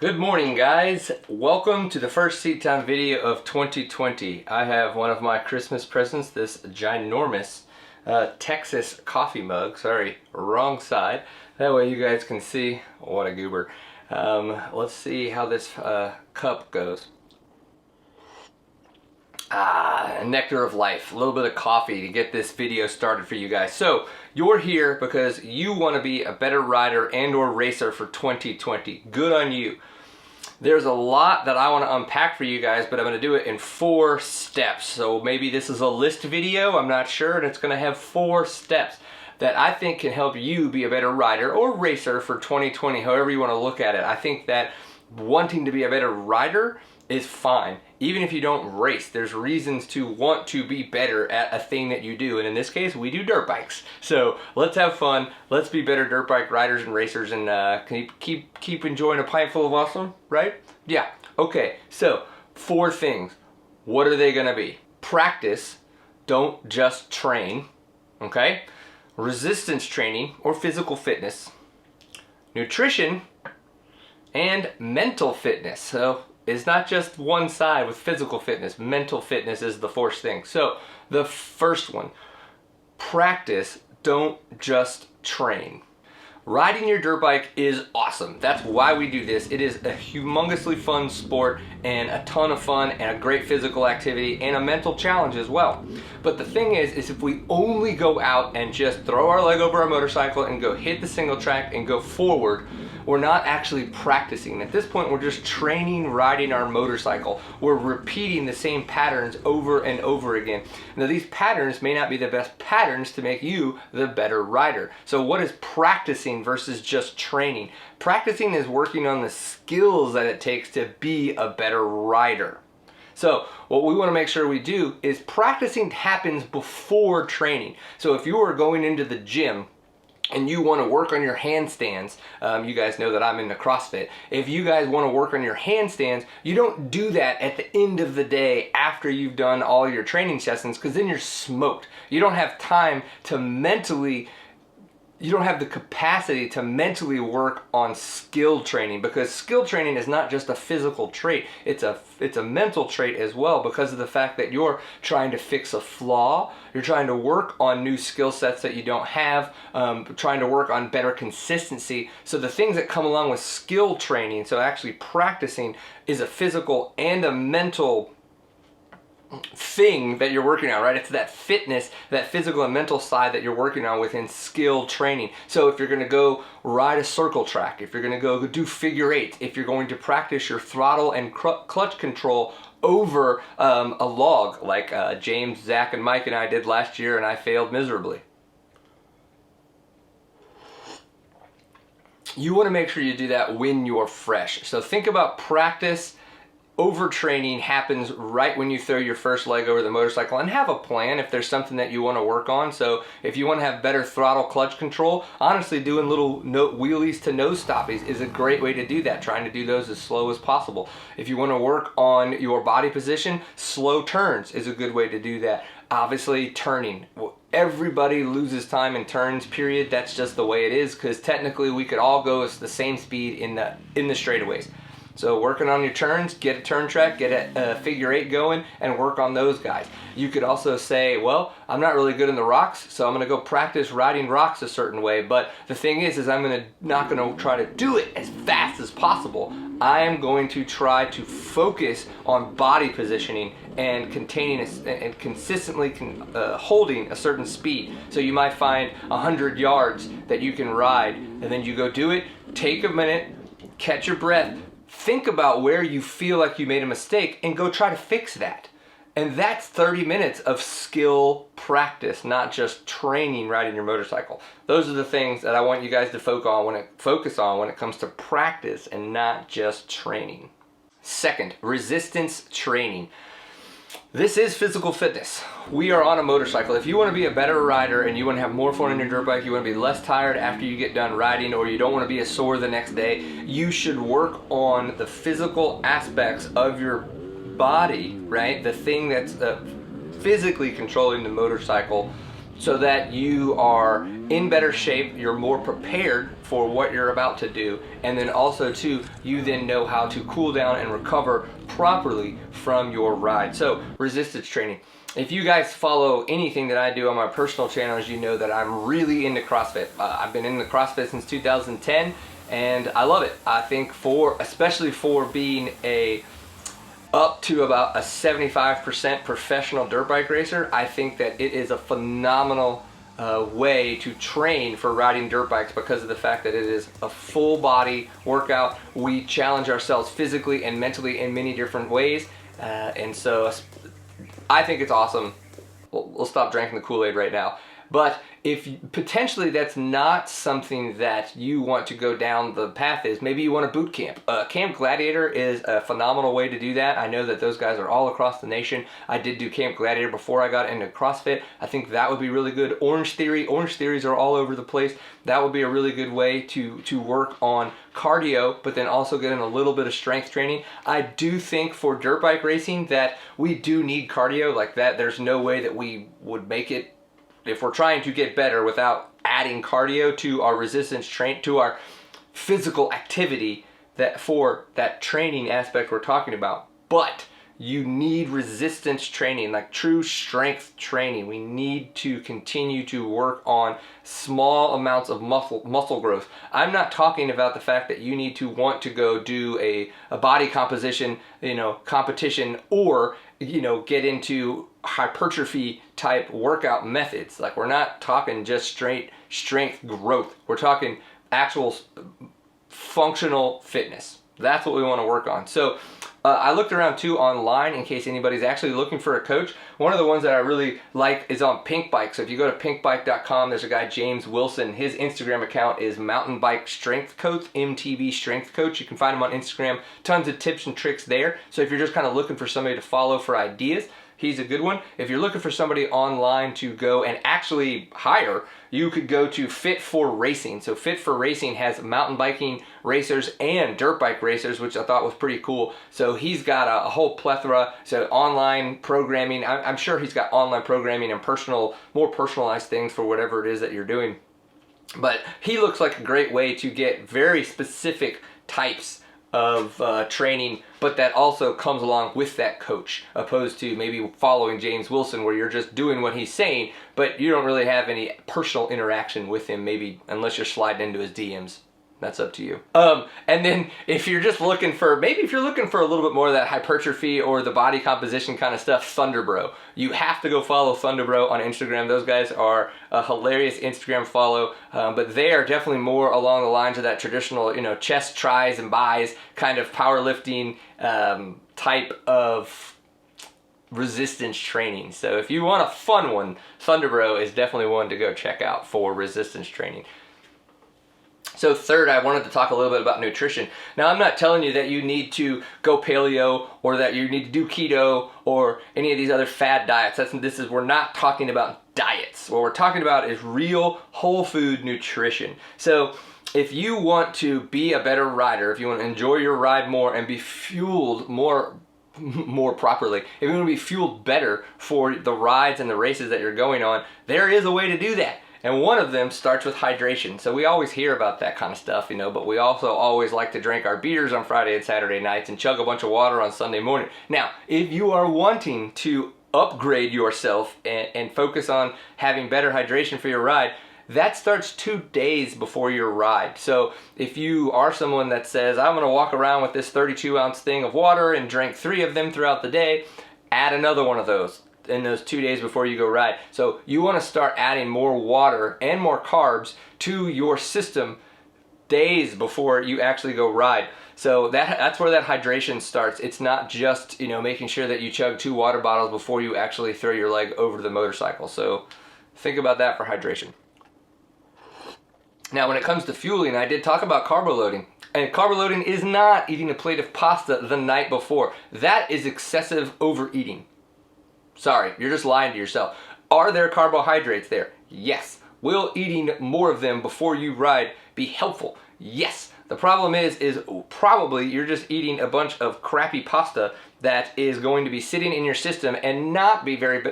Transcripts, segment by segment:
Good morning, guys. Welcome to the first Seat Time video of 2020. I have one of my Christmas presents, this ginormous Texas coffee mug. Sorry, wrong side. That way you guys can see. What a goober. Let's see how this cup goes. Nectar of life, a little bit of coffee to get this video started for you guys. So you're here because you want to be a better rider and or racer for 2020. Good on you. There's a lot that I want to unpack for you guys, but I'm going to do it in 4 steps. So maybe this is a list video, I'm not sure, and it's going to have 4 steps that I think can help you be a better rider or racer for 2020, however you want to look at it. I think that wanting to be a better rider is fine. Even if you don't race, there's reasons to want to be better at a thing that you do. And in this case, we do dirt bikes. So let's have fun. Let's be better dirt bike riders and racers, and keep enjoying a pint full of awesome, right? Yeah. Okay. So 4 things. What are they going to be? Practice. Don't just train. Okay. Resistance training or physical fitness. Nutrition. And mental fitness. So it's not just one side with physical fitness. Mental fitness is the 4th thing. So the first one, practice, don't just train. Riding your dirt bike is awesome. That's why we do this. It is a humongously fun sport and a ton of fun and a great physical activity and a mental challenge as well. But the thing is if we only go out and just throw our leg over our motorcycle and go hit the single track and go forward, we're not actually practicing. At this point, we're just training riding our motorcycle. We're repeating the same patterns over and over again. Now, these patterns may not be the best patterns to make you the better rider. So what is practicing versus just training? Practicing is working on the skills that it takes to be a better rider. So what we want to make sure we do is practicing happens before training. So if you are going into the gym and you want to work on your handstands, you guys know that I'm into CrossFit. If you guys want to work on your handstands, you don't do that at the end of the day after you've done all your training sessions, because then you're smoked. You don't have time to you don't have the capacity to mentally work on skill training, because skill training is not just a physical trait, it's a mental trait as well, because of the fact that you're trying to fix a flaw, you're trying to work on new skill sets that you don't have, trying to work on better consistency. So the things that come along with skill training, so actually practicing, is a physical and a mental thing that you're working on, right? It's that fitness, that physical and mental side that you're working on within skill training. So if you're going to go ride a circle track, if you're going to go do figure 8, if you're going to practice your throttle and clutch control over a log like James, Zach, and Mike and I did last year, and I failed miserably. You want to make sure you do that when you're fresh. So think about practice. Overtraining happens right when you throw your first leg over the motorcycle, and have a plan if there's something that you want to work on. So if you want to have better throttle clutch control, honestly doing little wheelies to nose stoppies is a great way to do that, trying to do those as slow as possible. If you want to work on your body position, slow turns is a good way to do that. Obviously turning. Everybody loses time in turns, period. That's just the way it is, because technically we could all go at the same speed in the straightaways. So working on your turns, get a turn track, get a figure 8 going, and work on those guys. You could also say, well, I'm not really good in the rocks, so I'm going to go practice riding rocks a certain way. But the thing is I'm not going to try to do it as fast as possible. I am going to try to focus on body positioning and containing and consistently holding a certain speed. So you might find 100 yards that you can ride, and then you go do it, take a minute, catch your breath, think about where you feel like you made a mistake, and go try to fix that. And that's 30 minutes of skill practice, not just training riding your motorcycle. Those are the things that I want you guys to focus on when it comes to practice and not just training. Second, resistance training. This is physical fitness. We are on a motorcycle. If you want to be a better rider and you want to have more fun on your dirt bike, you want to be less tired after you get done riding, or you don't want to be as sore the next day, you should work on the physical aspects of your body, right? The thing that's physically controlling the motorcycle, so that you are in better shape, you're more prepared for what you're about to do, and then also too, you then know how to cool down and recover properly from your ride. So resistance training. If you guys follow anything that I do on my personal channels, you know that I'm really into CrossFit. I've been into CrossFit since 2010, and I love it. I think especially for being up to about a 75% professional dirt bike racer, I think that it is a phenomenal way to train for riding dirt bikes because of the fact that it is a full body workout. We challenge ourselves physically and mentally in many different ways, and so I think it's awesome. We'll stop drinking the Kool-Aid right now. But if potentially that's not something that you want to go down the path is, maybe you want a boot camp. Camp Gladiator is a phenomenal way to do that. I know that those guys are all across the nation. I did do Camp Gladiator before I got into CrossFit. I think that would be really good. Orange Theories are all over the place. That would be a really good way to work on cardio, but then also get in a little bit of strength training. I do think for dirt bike racing that we do need cardio like that. There's no way that we would make it if we're trying to get better without adding cardio to our resistance to our physical activity that for that training aspect we're talking about. But you need resistance training, like true strength training. We need to continue to work on small amounts of muscle growth. I'm not talking about the fact that you need to want to go do a body composition, competition, or get into hypertrophy type workout methods. Like, we're not talking just straight strength growth. We're talking actual functional fitness. That's what we want to work on. So I looked around too online in case anybody's actually looking for a coach. One of the ones that I really like is on Pinkbike. So if you go to pinkbike.com, there's a guy, James Wilson. His Instagram account is Mountain Bike Strength Coach, MTB Strength Coach. You can find him on Instagram. Tons of tips and tricks there. So if you're just kind of looking for somebody to follow for ideas, he's a good one. If you're looking for somebody online to go and actually hire, you could go to Fit for Racing. So Fit for Racing has mountain biking racers and dirt bike racers, which I thought was pretty cool. So he's got a whole plethora. So online programming, I'm sure he's got online programming and more personalized things for whatever it is that you're doing. But he looks like a great way to get very specific types of training, but that also comes along with that coach, opposed to maybe following James Wilson where you're just doing what he's saying, but you don't really have any personal interaction with him, maybe unless you're sliding into his DMs. That's up to you. And then if you're just looking for, maybe if you're looking for a little bit more of that hypertrophy or the body composition kind of stuff, Thunderbro. You have to go follow Thunderbro on Instagram. Those guys are a hilarious Instagram follow, but they are definitely more along the lines of that traditional, chest, tries, and buys kind of powerlifting type of resistance training. So if you want a fun one, Thunderbro is definitely one to go check out for resistance training. So third, I wanted to talk a little bit about nutrition. Now, I'm not telling you that you need to go paleo or that you need to do keto or any of these other fad diets. We're not talking about diets. What we're talking about is real whole food nutrition. So if you want to be a better rider, if you want to enjoy your ride more and be fueled more properly, if you want to be fueled better for the rides and the races that you're going on, there is a way to do that. And one of them starts with hydration. So we always hear about that kind of stuff, but we also always like to drink our beers on Friday and Saturday nights and chug a bunch of water on Sunday morning. Now, if you are wanting to upgrade yourself and focus on having better hydration for your ride, that starts 2 days before your ride. So if you are someone that says, I'm gonna walk around with this 32-ounce thing of water and drink 3 of them throughout the day, add another one of those in those 2 days before you go ride. So you want to start adding more water and more carbs to your system days before you actually go ride. So that's where that hydration starts. It's not just making sure that you chug 2 water bottles before you actually throw your leg over the motorcycle. So think about that for hydration. Now, when it comes to fueling, I did talk about carbo loading. And carbo loading is not eating a plate of pasta the night before. That is excessive overeating. Sorry, you're just lying to yourself. Are there carbohydrates there? Yes. Will eating more of them before you ride be helpful? Yes. The problem is probably you're just eating a bunch of crappy pasta that is going to be sitting in your system and not be very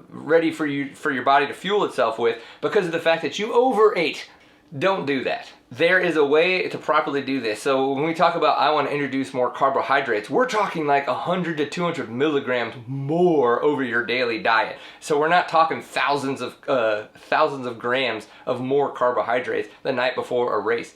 ready for your body to fuel itself with because of the fact that you overate Don't do that. There is a way to properly do this. So when we talk about I want to introduce more carbohydrates, we're talking like 100 to 200 milligrams more over your daily diet. So we're not talking thousands of grams of more carbohydrates the night before a race.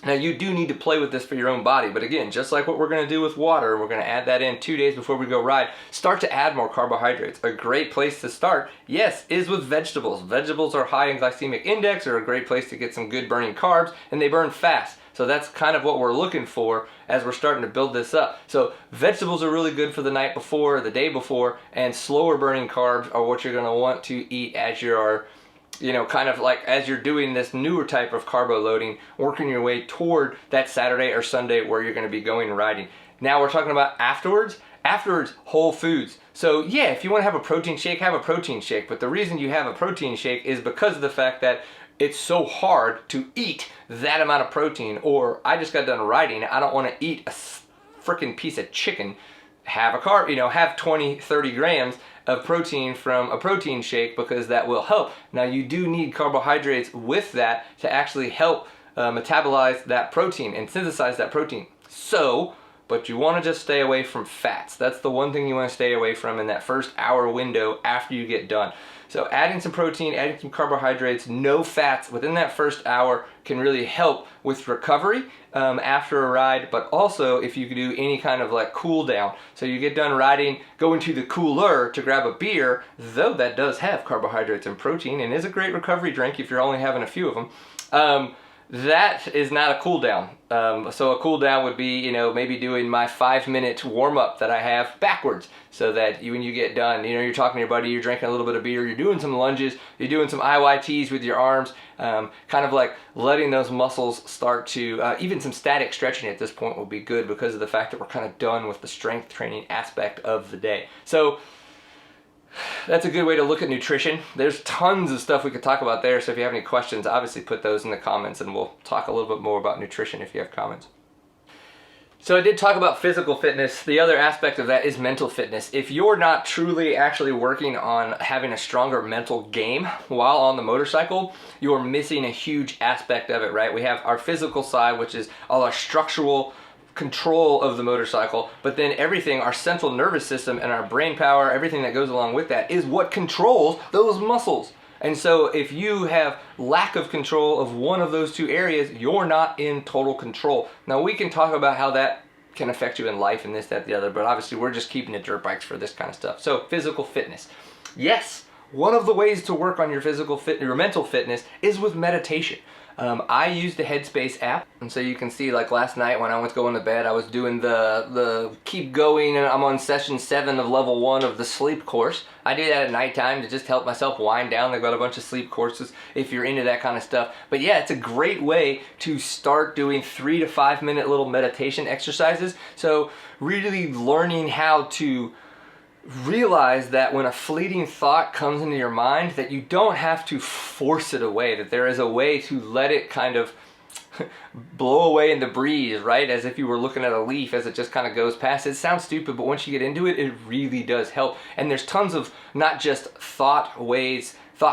Now you do need to play with this for your own body, but again, just like what we're going to do with water, we're going to add that in 2 days before we go ride, start to add more carbohydrates. A great place to start, yes, is with vegetables. Vegetables are high in glycemic index, are a great place to get some good burning carbs, and they burn fast. So that's kind of what we're looking for as we're starting to build this up. So vegetables are really good for the night before, the day before, and slower burning carbs are what you're going to want to eat as you are, you know, kind of like as you're doing this newer type of carbo loading, working your way toward that Saturday or Sunday where you're going to be going riding. Now we're talking about afterwards. Afterwards, whole foods. So yeah, if you want to have a protein shake, have a protein shake. But the reason you have a protein shake is because of the fact that it's so hard to eat that amount of protein. Or I just got done riding, I don't want to eat a freaking piece of chicken. Have a carb, you know, have 20, 30 grams of protein from a protein shake because that will help. Now you do need carbohydrates with that to actually help metabolize that protein and synthesize that protein. So, but you want to just stay away from fats. That's the one thing you want to stay away from in that first hour window after you get done. So adding some protein, adding some carbohydrates, no fats within that first hour can really help with recovery after a ride, but also if you could do any kind of like cool down. So you get done riding, go into the cooler to grab a beer, though that does have carbohydrates and protein and is a great recovery drink if you're only having a few of them. That is not a cool down. So a cool down would be, you know, maybe doing my 5-minute warm up that I have backwards so that when you get done, you know, you're talking to your buddy, you're drinking a little bit of beer, you're doing some lunges, you're doing some IYTs with your arms, kind of like letting those muscles start to, even some static stretching at this point would be good because of the fact that we're kind of done with the strength training aspect of the day. So that's a good way to look at nutrition. There's tons of stuff we could talk about there, so if you have any questions, obviously put those in the comments and we'll talk a little bit more about nutrition if you have comments. So I did talk about physical fitness. The other aspect of that is mental fitness. If you're not truly actually working on having a stronger mental game while on the motorcycle, you're missing a huge aspect of it, right? We have our physical side, which is all our structural control of the motorcycle, but then everything, our central nervous system and our brain power, everything that goes along with that is what controls those muscles. And so if you have lack of control of one of those two areas, you're not in total control. Now we can talk about how that can affect you in life and this, that, the other, but obviously we're just keeping it dirt bikes for this kind of stuff. So physical fitness. Yes, one of the ways to work on your your mental fitness is with meditation. I use the Headspace app, and so you can see like last night when I went going to bed, I was doing the keep going, and I'm on session 7 of level 1 of the sleep course. I do that at nighttime to just help myself wind down. They've got a bunch of sleep courses if you're into that kind of stuff. But yeah, it's a great way to start doing 3 to 5 minute little meditation exercises. So really learning how to realize that when a fleeting thought comes into your mind, that you don't have to force it away, that there is a way to let it kind of blow away in the breeze, right? As if you were looking at a leaf as it just kind of goes past. It sounds stupid, but once you get into it, it really does help. And there's tons of not just thought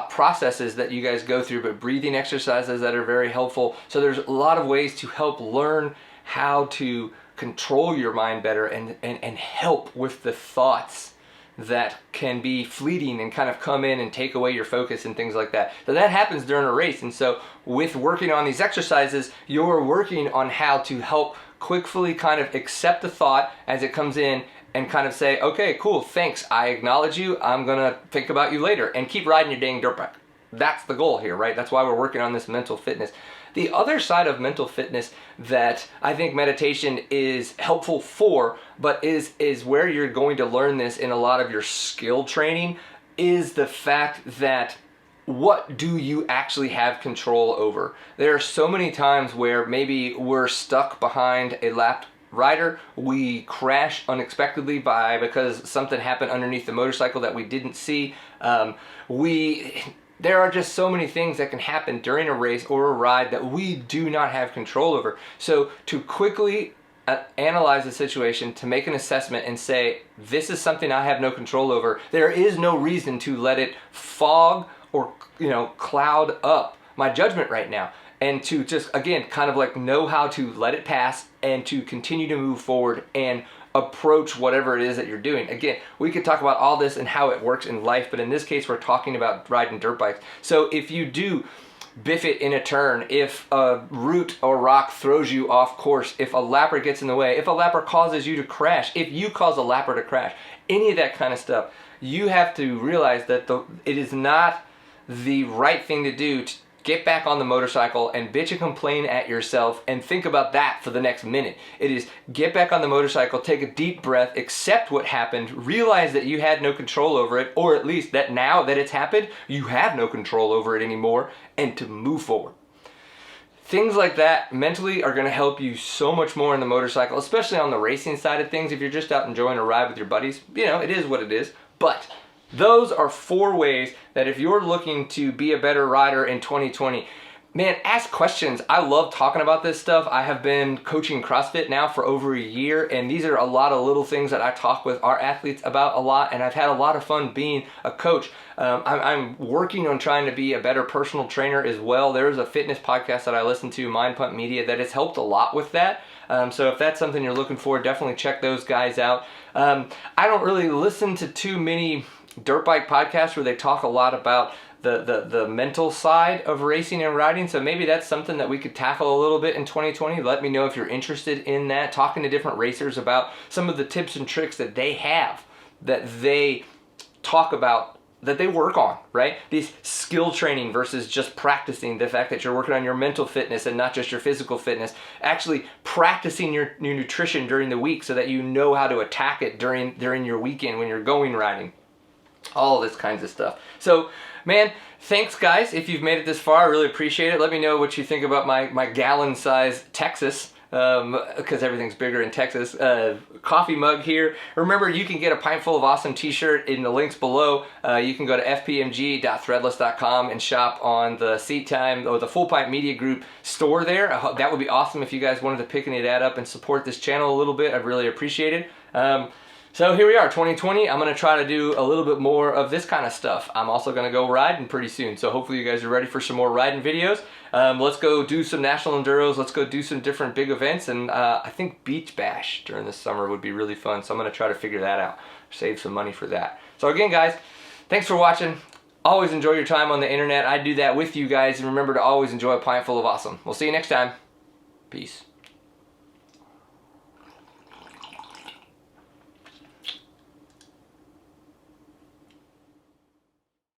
processes that you guys go through, but breathing exercises that are very helpful. So there's a lot of ways to help learn how to control your mind better and help with the thoughts that can be fleeting and kind of come in and take away your focus and things like that. So that happens during a race. And so with working on these exercises, you're working on how to help quickly kind of accept the thought as it comes in and kind of say, okay, cool, thanks, I acknowledge you, I'm gonna think about you later, and keep riding your dang dirt bike. That's the goal here, right? That's why we're working on this mental fitness. The other side of mental fitness that I think meditation is helpful for, but is where you're going to learn this in a lot of your skill training, is the fact that what do you actually have control over? There are so many times where maybe we're stuck behind a lapped rider, we crash unexpectedly because something happened underneath the motorcycle that we didn't see. There are just so many things that can happen during a race or a ride that we do not have control over. So to quickly analyze the situation, to make an assessment and say, this is something I have no control over, there is no reason to let it fog or cloud up my judgment right now. and to just, again, kind of like know how to let it pass and to continue to move forward and approach whatever it is that you're doing. Again, we could talk about all this and how it works in life, but in this case, we're talking about riding dirt bikes. So if you do biff it in a turn, if a root or rock throws you off course, if a lapper gets in the way, if a lapper causes you to crash, if you cause a lapper to crash, any of that kind of stuff, you have to realize that it is not the right thing to do to get back on the motorcycle and bitch and complain at yourself and think about that for the next minute. It is get back on the motorcycle, take a deep breath, accept what happened, realize that you had no control over it, or at least that now that it's happened, you have no control over it anymore, and to move forward. Things like that mentally are going to help you so much more in the motorcycle, especially on the racing side of things. If you're just out enjoying a ride with your buddies, you know, it is what it is. But those are 4 ways that if you're looking to be a better rider in 2020, man, ask questions. I love talking about this stuff. I have been coaching CrossFit now for over a year, and these are a lot of little things that I talk with our athletes about a lot, and I've had a lot of fun being a coach. I'm working on trying to be a better personal trainer as well. There's a fitness podcast that I listen to, Mind Pump Media, that has helped a lot with that. So if that's something you're looking for, definitely check those guys out. I don't really listen to too many dirt bike podcasts where they talk a lot about the mental side of racing and riding, so maybe that's something that we could tackle a little bit in 2020. Let me know if you're interested in that, talking to different racers about some of the tips and tricks that they have, that they talk about, that they work on, right? These skill training versus just practicing, the fact that you're working on your mental fitness and not just your physical fitness, actually practicing your nutrition during the week so that you know how to attack it during your weekend when you're going riding. All this kinds of stuff. So, man, thanks guys. If you've made it this far, I really appreciate it. Let me know what you think about my gallon size Texas, because everything's bigger in Texas. Coffee mug here. Remember, you can get a Pint Full of Awesome t-shirt in the links below. You can go to fpmg.threadless.com and shop on the Seat Time or the Full Pint Media Group store there. That would be awesome if you guys wanted to pick any of that up and support this channel a little bit. I'd really appreciate it. So here we are, 2020. I'm going to try to do a little bit more of this kind of stuff. I'm also going to go riding pretty soon, so hopefully you guys are ready for some more riding videos. Let's go do some national enduros. Let's go do some different big events, and I think Beach Bash during the summer would be really fun, so I'm going to try to figure that out, save some money for that. So again, guys, thanks for watching. Always enjoy your time on the internet. I do that with you guys, and remember to always enjoy a pint full of awesome. We'll see you next time. Peace.